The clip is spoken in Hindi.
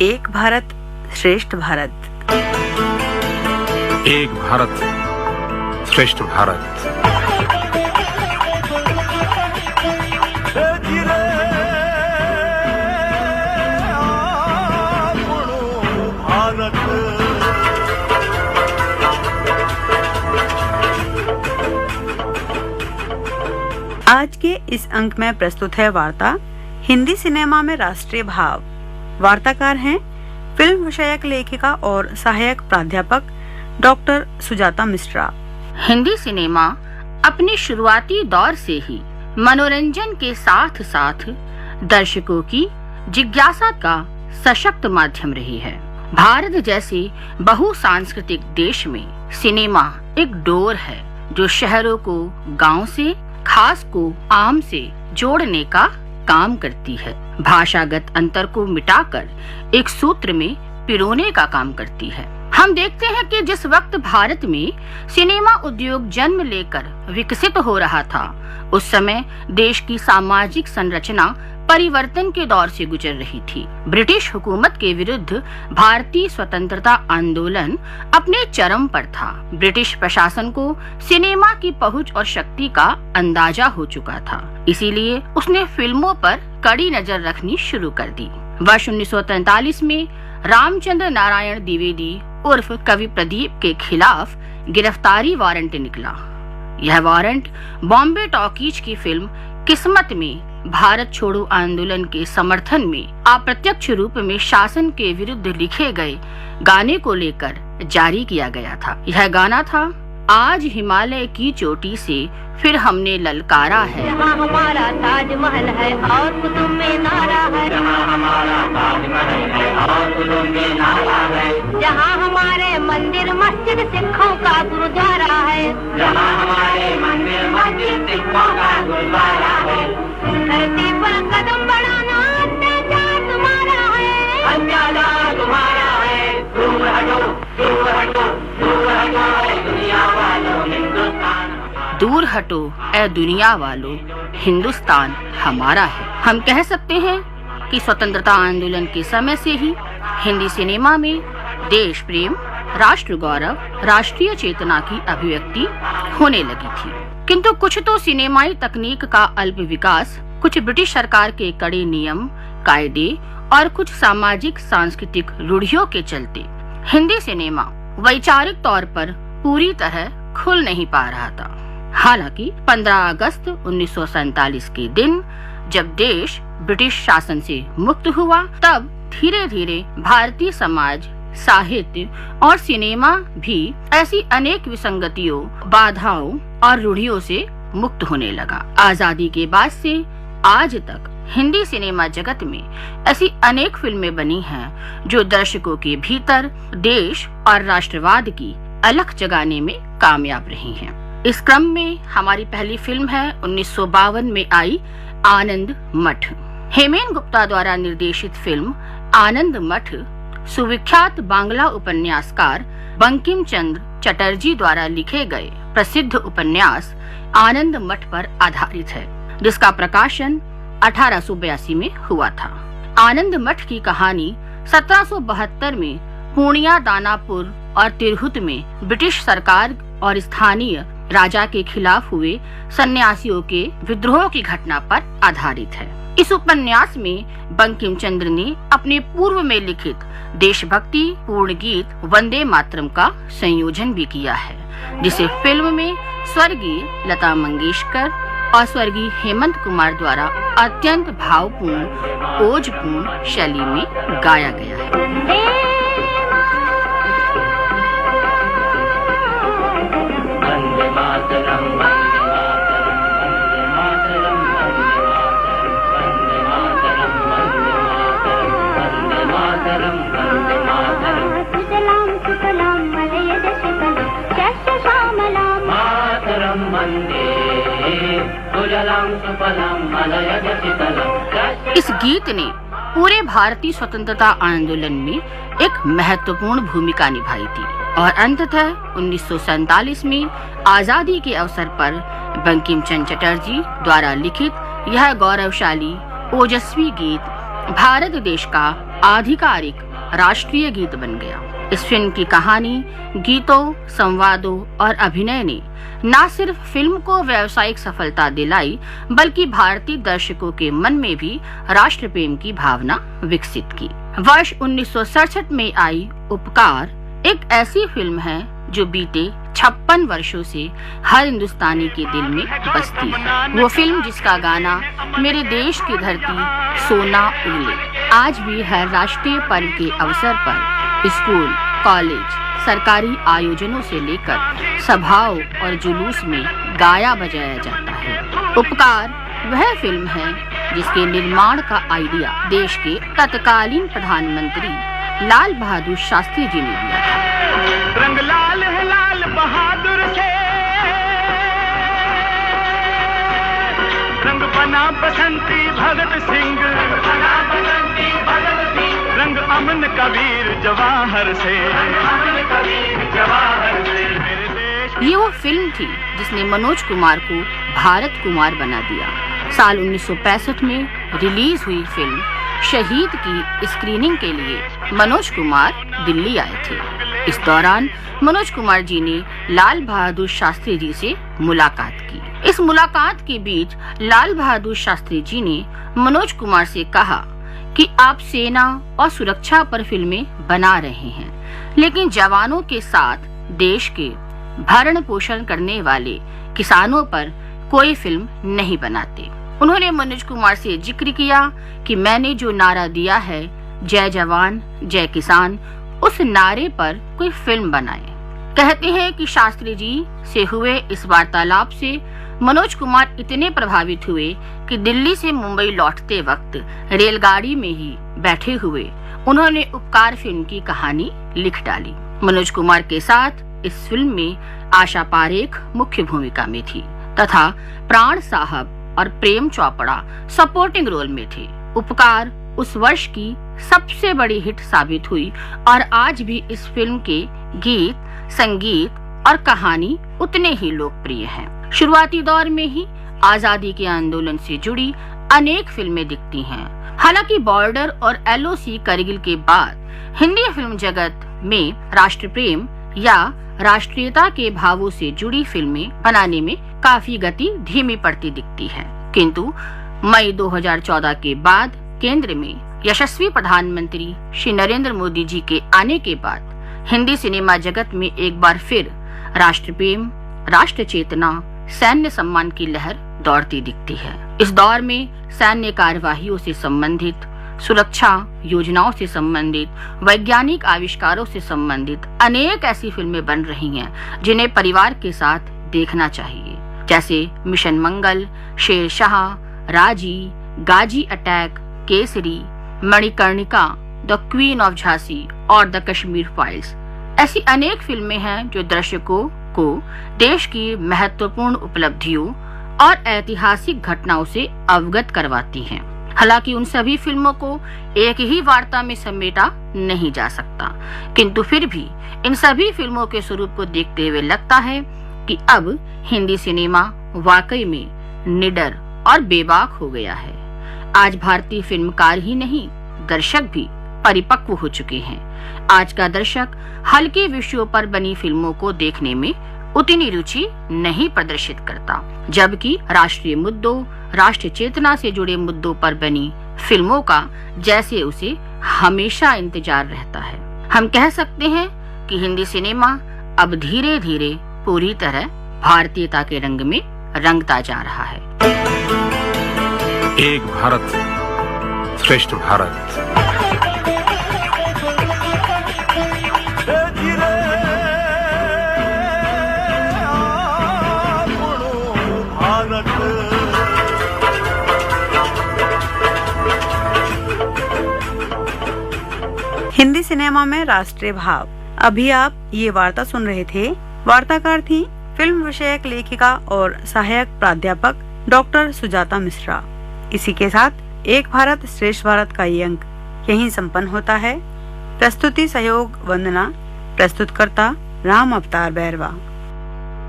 एक भारत श्रेष्ठ भारत। एक भारत श्रेष्ठ भारत। आज के इस अंक में प्रस्तुत है वार्ता हिंदी सिनेमा में राष्ट्रीय भाव। वार्ताकार हैं फिल्म विषयक लेखिका और सहायक प्राध्यापक डॉक्टर सुजाता मिश्रा। हिंदी सिनेमा अपने शुरुआती दौर से ही मनोरंजन के साथ साथ दर्शकों की जिज्ञासा का सशक्त माध्यम रही है। भारत जैसे बहुसांस्कृतिक देश में सिनेमा एक डोर है जो शहरों को गांव से, खास को आम से जोड़ने का काम करती है। भाषागत अंतर को मिटाकर एक सूत्र में पिरोने का काम करती है। हम देखते हैं कि जिस वक्त भारत में सिनेमा उद्योग जन्म लेकर विकसित हो रहा था, उस समय देश की सामाजिक संरचना परिवर्तन के दौर से गुजर रही थी। ब्रिटिश हुकूमत के विरुद्ध भारतीय स्वतंत्रता आंदोलन अपने चरम पर था। ब्रिटिश प्रशासन को सिनेमा की पहुंच और शक्ति का अंदाजा हो चुका था, इसीलिए उसने फिल्मों पर कड़ी नजर रखनी शुरू कर दी। वर्ष 1943 में रामचंद्र नारायण द्विवेदी उर्फ कवि प्रदीप के खिलाफ गिरफ्तारी वारंट निकला। यह वारंट बॉम्बे टॉकीज की फिल्म किस्मत में भारत छोड़ो आंदोलन के समर्थन में अप्रत्यक्ष रूप में शासन के विरुद्ध लिखे गए गाने को लेकर जारी किया गया था। यह गाना था, आज हिमालय की चोटी से फिर हमने ललकारा है। जहाँ हमारा ताजमहल है और कुतुब मीनारा है, जहाँ हमारा ताजमहल है और कुतुब मीनारा है, जहाँ हमारे मंदिर मस्जिद सिखों का गुरुद्वारा है, जहाँ हमारे मंदिर मस्जिद सिखों का गुरुद्वारा है। धरती पर कदम बढ़ाना अत्याचार तुम्हारा है, अत्याचार तुम्हारा है। दूर हटो, दूर हटो, दूर हटो ऐ दुनिया वालों, हिंदुस्तान दूर हटो ऐ दुनिया वालों, हिंदुस्तान हमारा है। हम कह सकते हैं कि स्वतंत्रता आंदोलन के समय से ही हिंदी सिनेमा में देश प्रेम, राष्ट्र गौरव, राष्ट्रीय चेतना की अभिव्यक्ति होने लगी थी। किंतु कुछ तो सिनेमाई तकनीक का अल्प विकास, कुछ ब्रिटिश सरकार के कड़े नियम कायदे और कुछ सामाजिक सांस्कृतिक रूढ़ियों के चलते हिंदी सिनेमा वैचारिक तौर पर पूरी तरह खुल नहीं पा रहा था। हालांकि 15 अगस्त 1947 के दिन जब देश ब्रिटिश शासन से मुक्त हुआ, तब धीरे धीरे भारतीय समाज, साहित्य और सिनेमा भी ऐसी अनेक विसंगतियों, बाधाओं और रूढ़ियों से मुक्त होने लगा। आजादी के बाद से आज तक हिंदी सिनेमा जगत में ऐसी अनेक फिल्में बनी हैं जो दर्शकों के भीतर देश और राष्ट्रवाद की अलख जगाने में कामयाब रही हैं। इस क्रम में हमारी पहली फिल्म है 1952 में आई आनंद मठ। हेमेन गुप्ता द्वारा निर्देशित फिल्म आनंद मठ सुविख्यात बांग्ला उपन्यासकार बंकिम चंद्र चटर्जी द्वारा लिखे गए प्रसिद्ध उपन्यास आनंद मठ पर आधारित है, जिसका प्रकाशन 1882 में हुआ था। आनंद मठ की कहानी 1772 में पूर्णिया, दानापुर और तिरहुत में ब्रिटिश सरकार और स्थानीय राजा के खिलाफ हुए सन्यासियों के विद्रोह की घटना पर आधारित है। इस उपन्यास में बंकिम चंद्र ने अपने पूर्व में लिखित देशभक्ति पूर्ण गीत वंदे मातरम का संयोजन भी किया है, जिसे फिल्म में स्वर्गीय लता मंगेशकर और स्वर्गीय हेमंत कुमार द्वारा अत्यंत भावपूर्ण ओजपूर्ण शैली में गाया गया है। इस गीत ने पूरे भारतीय स्वतंत्रता आंदोलन में एक महत्वपूर्ण भूमिका निभाई थी और अंततः 1947 में आजादी के अवसर पर बंकिम चंद्र चटर्जी द्वारा लिखित यह गौरवशाली ओजस्वी गीत भारत देश का आधिकारिक राष्ट्रीय गीत बन गया। इस फिल्म की कहानी, गीतों, संवादों और अभिनय ने न सिर्फ फिल्म को व्यावसायिक सफलता दिलाई, बल्कि भारतीय दर्शकों के मन में भी राष्ट्र प्रेम की भावना विकसित की। वर्ष 1967 में आई उपकार एक ऐसी फिल्म है जो बीते 56 वर्षों से हर हिंदुस्तानी के दिल में बसती है। वो फिल्म जिसका गाना मेरे देश की धरती सोना उगले आज भी हर राष्ट्रीय पर्व के अवसर पर स्कूल, कॉलेज, सरकारी आयोजनों से लेकर सभाओं और जुलूस में गाया बजाया जाता है। उपकार वह फिल्म है जिसके निर्माण का आइडिया देश के तत्कालीन प्रधानमंत्री लाल बहादुर शास्त्री जी ने दिया था। रंग लाल है लाल बहादुर से, रंग बना बसंती भगत सिंह, रंग अमन कबीर जवाहर से, मेरे देश। ये वो फिल्म थी जिसने मनोज कुमार को भारत कुमार बना दिया। साल 1965 में रिलीज हुई फिल्म शहीद की स्क्रीनिंग के लिए मनोज कुमार दिल्ली आए थे। इस दौरान मनोज कुमार जी ने लाल बहादुर शास्त्री जी से मुलाकात की। इस मुलाकात के बीच लाल बहादुर शास्त्री जी ने मनोज कुमार से कहा कि आप सेना और सुरक्षा पर फिल्में बना रहे हैं, लेकिन जवानों के साथ देश के भरण पोषण करने वाले किसानों पर कोई फिल्म नहीं बनाते। उन्होंने मनोज कुमार से जिक्र किया कि मैंने जो नारा दिया है, जय जवान जय किसान, उस नारे पर कोई फिल्म बनाए। कहते हैं कि शास्त्री जी से हुए इस वार्तालाप से मनोज कुमार इतने प्रभावित हुए कि दिल्ली से मुंबई लौटते वक्त रेलगाड़ी में ही बैठे हुए उन्होंने उपकार फिल्म की कहानी लिख डाली। मनोज कुमार के साथ इस फिल्म में आशा पारेख मुख्य भूमिका में थी तथा प्राण साहब और प्रेम चोपड़ा सपोर्टिंग रोल में थे। उपकार उस वर्ष की सबसे बड़ी हिट साबित हुई और आज भी इस फिल्म के गीत, संगीत और कहानी उतने ही लोकप्रिय हैं। शुरुआती दौर में ही आजादी के आंदोलन से जुड़ी अनेक फिल्में दिखती हैं। हालांकि बॉर्डर और LOC करगिल के बाद हिंदी फिल्म जगत में राष्ट्र प्रेम या राष्ट्रीयता के भावों से जुड़ी फिल्में बनाने में काफी गति धीमी पड़ती दिखती है। किंतु मई 2014 के बाद केंद्र में यशस्वी प्रधानमंत्री श्री नरेंद्र मोदी जी के आने के बाद हिंदी सिनेमा जगत में एक बार फिर राष्ट्र प्रेम, राष्ट्र चेतना, सैन्य सम्मान की लहर दौड़ती दिखती है। इस दौर में सैन्य कार्यवाहियों से संबंधित, सुरक्षा योजनाओं से संबंधित, वैज्ञानिक आविष्कारों से संबंधित अनेक ऐसी फिल्में बन रही हैं जिन्हें परिवार के साथ देखना चाहिए, जैसे mission Mangal, Shershaah, Raazi, Ghazi attack, Kesari, Manikarnika, the queen of Jhansi और द कश्मीर फाइल्स। ऐसी अनेक फिल्में हैं जो दर्शकों को देश की महत्वपूर्ण उपलब्धियों और ऐतिहासिक घटनाओं से अवगत करवाती हैं। हालांकि उन सभी फिल्मों को एक ही वार्ता में समेटा नहीं जा सकता, किंतु फिर भी इन सभी फिल्मों के स्वरूप को देखते हुए लगता है कि अब हिंदी सिनेमा वाकई में निडर और बेबाक हो गया है। आज भारतीय फिल्मकार ही नहीं, दर्शक भी परिपक्व हो चुके हैं। आज का दर्शक हल्के विषयों पर बनी फिल्मों को देखने में उतनी रुचि नहीं प्रदर्शित करता, जबकि राष्ट्रीय मुद्दों, राष्ट्र चेतना से जुड़े मुद्दों पर बनी फिल्मों का जैसे उसे हमेशा इंतजार रहता है। हम कह सकते हैं कि हिंदी सिनेमा अब धीरे धीरे पूरी तरह भारतीयता के रंग में रंगता जा रहा है। एक भारत श्रेष्ठ भारत। हिंदी सिनेमा में राष्ट्रीय भाव। अभी आप ये वार्ता सुन रहे थे। वार्ताकार थी फिल्म विषयक लेखिका और सहायक प्राध्यापक डॉक्टर सुजाता मिश्रा। इसी के साथ एक भारत श्रेष्ठ भारत का ये अंक यहीं संपन्न होता है। प्रस्तुति सहयोग वंदना, प्रस्तुतकर्ता राम अवतार बैरवा।